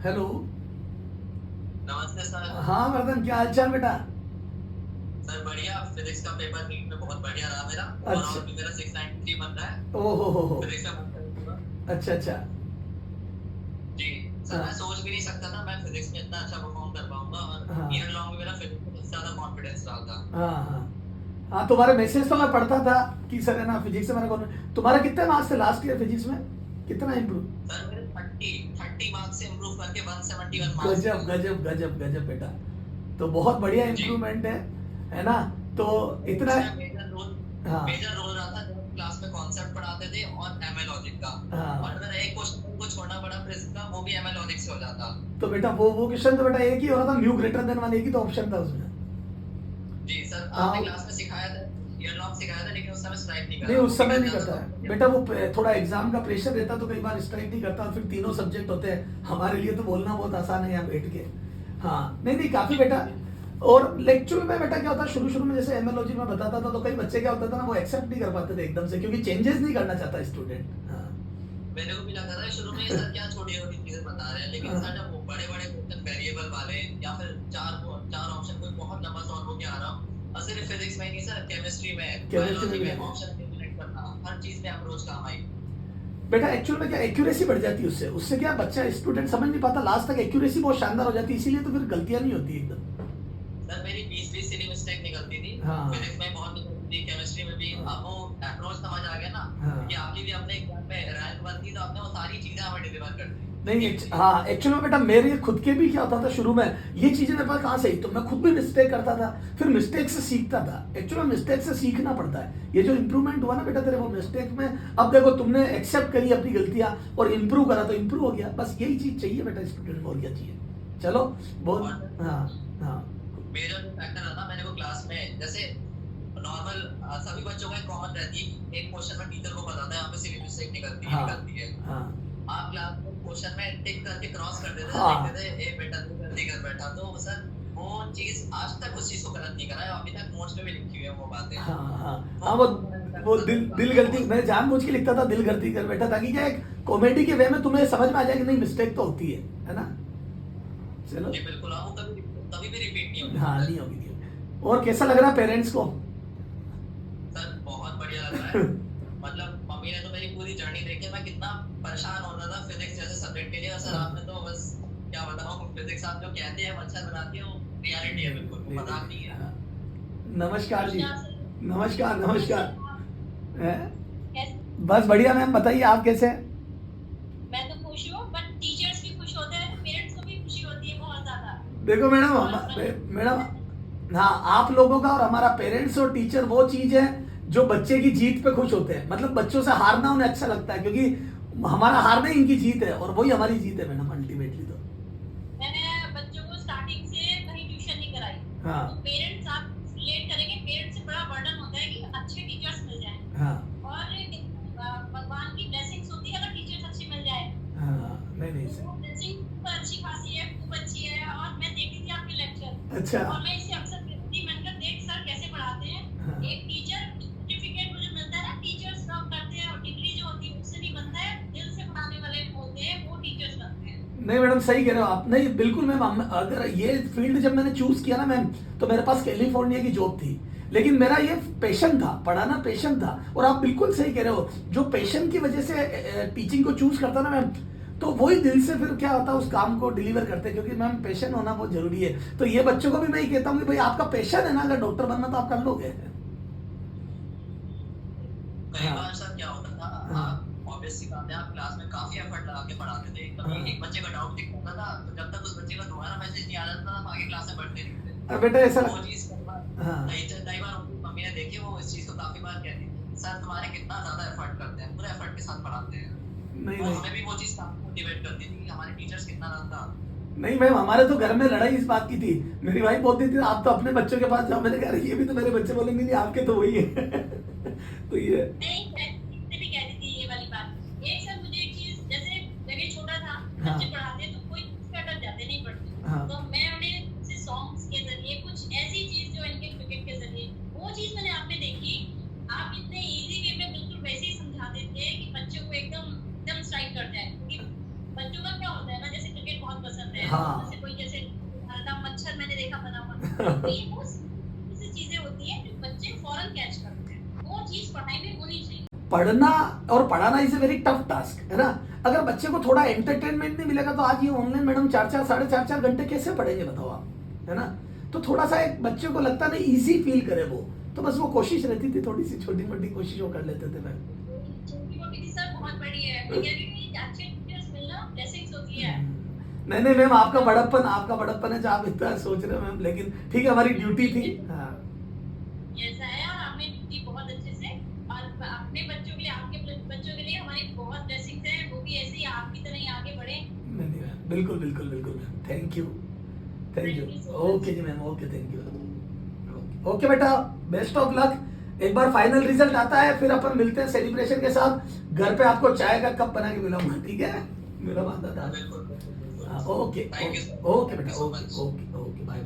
Hello. नमस्ते sir. हाँ वर्धन, क्या हाल चाल बेटा? सर बढ़िया, फिजिक्स का पेपर नीट में बहुत बढ़िया रहा मेरा। अच्छा। ओवरऑल भी मेरा 693 बन रहा है। ओहो हो। फिजिक्स में बहुत अच्छा हुआ। अच्छा अच्छा। जी सर, मैं हाँ सोच भी नहीं सकता था मैं फिजिक्स में इतना अच्छा परफॉर्म कर पाऊंगा, और हाँ ईयर लॉन्ग में मेरा फिजिक्स में सबसे ज्यादा कॉन्फिडेंस रहा था। हाँ हाँ। हाँ तुम्हारे मैसेज तो मैं पढ़ता था कि सर है ना फिजिक्स से मेरा कौन। तुम्हारा कितने मार्क्स थे लास्ट ईयर फिजिक्स में? कितना इम्प्रूव? सर मेरे 30 मार्क्स से इम्प्रूव करके 171 मार्क्स गजब मिले। गजब गजब गजब बेटा। तो बहुत बढ़िया जी, इम्प्रूवमेंट है ना? तो इतना। इसमें मेजर रोल हाँ मेजर रोल रहा था जब क्लास में कॉन्सेप्ट पढ़ाते थे और एमएल लॉजिक का। और हाँ। अगर एक क्वेश्चन को छोड़ना पड़ा प्रिज्म का, वो भी एमएल लॉजिक से हो जाता। तो बेटा वो क्वेश्चन तो बेटा एक ही हो रहा था, म्यू ग्रेटर देन वन, एक ही तो ऑप्शन था उसमें। जी सर, आपने हाँ। क्लास में सिखाया था, ईयर लॉन्ग सिखाया था, लेकिन उस समय स्ट्राइक नहीं नहीं करा, उस वो समय बिगड़ नहीं जाता करता तो है बढ़िया। बेटा, वो थोड़ा एग्जाम का प्रेशर रहता तो कई बार स्ट्राइक नहीं करता, फिर तीनों सब्जेक्ट होते हैं, हमारे लिए तो बोलना बहुत आसान है यहाँ बैठ के। हाँ नहीं नहीं काफी बेटा। और लेक्चर में बेटा क्या होता है, शुरू शुरू में जैसे एमएलओजी में बताता था तो कई बच्चे क्या होता था ना, वो एक्सेप्ट नहीं कर पाते थे एकदम से, क्योंकि चेंजेस नहीं करना चाहता स्टूडेंट। हाँ मेरे को भी लगा था शुरू में ये सर क्या छोटी छोटी चीजें बता रहे हैं, लेकिन हाँ सर जब वो बड़े बड़े क्वेश्चन वेरिएबल वाले, या फिर चार ऑप्शन कोई बहुत लंबा सॉल्व होके आ रहा हूँ, और सिर्फ फिजिक्स में ही नहीं सर, केमिस्ट्री में, केमिस्ट्री में बायोलॉजी भी में आते ऑप्शन कैलकुलेट करना, हर चीज में अप्रोच काम आई। बेटा। एक्चुअल में क्या एक्यूरेसी बढ़ जाती है उससे, उससे क्या बच्चा स्टूडेंट समझ नहीं पाता लास्ट तक, एक्यूरेसी बहुत शानदार हो जाती है, इसीलिए तो फिर गलतियां नहीं होती एकदम। सर मेरी 20 सिली मिस्टेक निकलती थी, हाँ फिजिक्स में बहुत निकलती थी, केमिस्ट्री में भी। हाँ अब वो अप्रोच समझ आ गया ना, हाँ। कि आपकी भी अपने एग्जाम में रैंक बनती, तो आपने वो सारी चीजें हमें डिलीवर कर दी। नहीं हाँ एक्चुअली में बेटा मेरे खुद के भी क्या होता था शुरू में, ये चीजें मेरे पास कहाँ से आई, तो मैं खुद भी मिस्टेक करता था, फिर मिस्टेक से सीखता था। एक्चुअली मिस्टेक से सीखना पड़ता है, ये जो इम्प्रूवमेंट हुआ ना बेटा तेरे वो मिस्टेक में, अब देखो तुमने एक्सेप्ट करी अपनी गलतियां और इम्प्रूव करा तो इम्प्रूव हो गया, बस यही चीज चाहिए बेटा स्टूडेंट को, और क्या चाहिए। चलो बहुत। और हाँ हाँ मेरा जो फैक्टर था, मैंने वो क्लास में जैसे नॉर्मल सभी बच्चों का कॉमन रहती है, एक क्वेश्चन में टीचर को बताता है यहाँ पे सिली मिस्टेक निकलती है हाँ निकलती है। हाँ आप क्लास में क्वेश्चन में टिक करके क्रॉस कर देते थे, हाँ देखते थे ए बेटा तू गलती कर बैठा, तो सर वो चीज आज तक उस चीज को गलत नहीं करा है, अभी तक नोट्स में भी लिखी हुई है वो बातें। हाँ हाँ हाँ। वो दिल दिल गलती मैं जानबूझ के लिखता था, दिल गलती कर बैठा, ताकि क्या एक कॉमेडी के वे में तुम्हें समझ में आ जाए कि नहीं मिस्टेक तो होती है ना। चलो। जी बिल्कुल, हाँ, वो कभी भी रिपीट नहीं होगी हाँ सर। नहीं होगी नहीं होगी। और कैसा लग रहा है पेरेंट्स को? सर बहुत बढ़िया लग रहा है। मतलब मम्मी ने तो मेरी पूरी जर्नी देखी है, मैं कितना परेशान होता था फिजिक्स जैसे सब्जेक्ट के लिए, और सर आपने तो बस क्या बताऊं, फिजिक्स आप जो कहते हैं मच्छर बनाती है, वो रियलिटी है, बिल्कुल वो मजाक नहीं है। हाँ। नमस्कार जी। नमस्कार सर। नमस्कार नमस्कार। कैसे आप? हैं? कैसे? बस बढ़िया मैम, बताइए आप कैसे हैं? मैं तो खुश हूँ, बट टीचर्स भी खुश होते हैं, पेरेंट्स को भी खुशी होती है बहुत ज्यादा। देखो मैडम और मैडम, हाँ आप लोगों का और हमारा पेरेंट्स और टीचर वो चीज है जो बच्चे की जीत पे खुश होते हैं, मतलब बच्चों से हारना उन्हें अच्छा लगता है, क्योंकि हमारा हारना ही इनकी जीत है, और वही हमारी जीत है मैडम अल्टीमेटली तो। मैंने बच्चों को स्टार्टिंग से कहीं ट्यूशन नहीं कराई। हाँ तो पेरेंट्स आप रिलेट करेंगे, पेरेंट्स से बड़ा बर्डन होता है कि अच्छे टीचर्स मिल जाएं। हाँ और भगवान की ब्लेसिंग्स होती है अगर टीचर्स अच्छे मिल जाए। हाँ। नहीं नहीं तो सर। वो ब्लेसिंग अच्छी खासी है, खूब अच्छी है। और मैं देखती थी आपके लेक्चर, अच्छा। और मैं इसे अक्सर देखती थी, मैंने कहा देख सर कैसे पढ़ाते हैं। हाँ एक टीचर सर्टिफिकेट मुझे मिलता है ना, टीचर्स जॉब करते हैं, और डिग्री जो होती है उससे नहीं बनता है, दिल से पढ़ाने वाले होते हैं वो टीचर्स बनते हैं। नहीं मैडम सही कह रहे हो आप, नहीं बिल्कुल मैम, अगर ये फील्ड जब मैंने चूज किया ना मैम, तो मेरे पास कैलिफोर्निया की जॉब थी, लेकिन मेरा ये पैशन था, पढ़ाना पैशन था। और आप बिल्कुल सही कह रहे हो, जो पैशन की वजह से टीचिंग को चूज करता ना मैम, तो वही दिल से फिर क्या होता है उस काम को डिलीवर करते हैं, क्योंकि मैम पैशन होना बहुत जरूरी है। तो ये बच्चों को भी मैं ही कहता हूँ कि भाई आपका पैशन है ना, अगर डॉक्टर बनना तो आप कर लोगे। कई हाँ बार सर क्या होता था, हाँ आप ऑब्वियस सी बात है, आप क्लास में काफी एफर्ट लगा के पढ़ाते थे, हाँ। कभी एक बच्चे का डाउट दिखता था, तो जब तक उस बच्चे का दोबारा मैसेज नहीं आ जाता था, हम आगे क्लास में पढ़ते नहीं थे। और बेटा ऐसा वो चीज कई बार हाँ कई बार उनकी मम्मी ने देखी, वो इस चीज को काफी बार कहती थी, सर तुम्हारे कितना ज्यादा एफर्ट करते हैं, पूरे एफर्ट के साथ पढ़ाते हैं। नहीं तो नहीं हमें भी वो चीज काफी मोटिवेट करती थी कि हमारे टीचर्स कितना ज्यादा। नहीं मैम, हमारे तो घर में लड़ाई इस बात की थी, मेरी वाइफ बोलती थी आप तो अपने बच्चों के पास जाओ, मैंने कहा ये भी तो मेरे बच्चे बोलेंगे नहीं आपके तो वही है। तो ये नहीं, मैं इससे भी कहती थी ये वाली बात। एक सर मुझे एक चीज, जैसे जब ये छोटा था, हाँ बच्चे पढ़ाते तो कोई चीज पे अटक जाते नहीं पढ़ते, हाँ तो मैं उन्हें जैसे सॉन्ग्स के जरिए कुछ ऐसी चीज जो इनके क्रिकेट के जरिए, वो चीज मैंने आप में देखी। आप इतने इजी वे में बिल्कुल वैसे ही समझाते थे कि बच्चों को एकदम एकदम स्ट्राइक कर जाए। क्योंकि बच्चों का क्या होता है ना, जैसे क्रिकेट बहुत पसंद हाँ। जैसे कोई जैसे मच्छर मैंने देखा बना हुआ, तो ये वो ऐसी चीजें होती हैं जो बच्चे फौरन कैच करते हैं, वो चीज पढ़ाई में होनी चाहिए। पढ़ना और पढ़ाना is a very tough task, है ना। अगर बच्चे को थोड़ा एंटरटेनमेंट नहीं मिलेगा तो आज ये ऑनलाइन मैडम 4-4 4.5 घंटे कैसे पढ़ेंगे बताओ आप, है ना। तो थोड़ा सा एक बच्चे को लगता नहीं, इजी फील करे वो, तो बस वो कोशिश रहती थी, थोड़ी सी छोटी मोटी कोशिश वो कर लेते थे मैम। छोटी-मोटी भी सर बहुत बड़ी है, मैं कह रही हूँ ये अच्छे टीचर्स मिलना ब्लेसिंग्स होती है। नहीं मैम, आपका बड़प्पन है जो आप इतना सोच रहे हो मैम, लेकिन ठीक है, हमारी ड्यूटी थी। हाँ ऐसा है, और आपने ड्यूटी बहुत अच्छे से, और अपने बच्चों के लिए, आपके बच्चों के लिए हमारी बहुत ब्लेसिंग्स है, वो भी ऐसे ही आपकी तरह ही आगे बढ़े। नहीं मैम, बिल्कुल ma'am, thank you Thank you so much. Okay ji ma'am, okay, thank you. Okay बेटा, बेस्ट ऑफ लक। एक बार फाइनल रिजल्ट आता है फिर अपन मिलते हैं सेलिब्रेशन के साथ, घर पे आपको चाय का कप बना के मिलाऊंगा, ठीक है, मेरा वादा था। बिल्कुल। Okay Thank you, sir. Okay Thank बेटा, you so okay much. Okay okay, bye.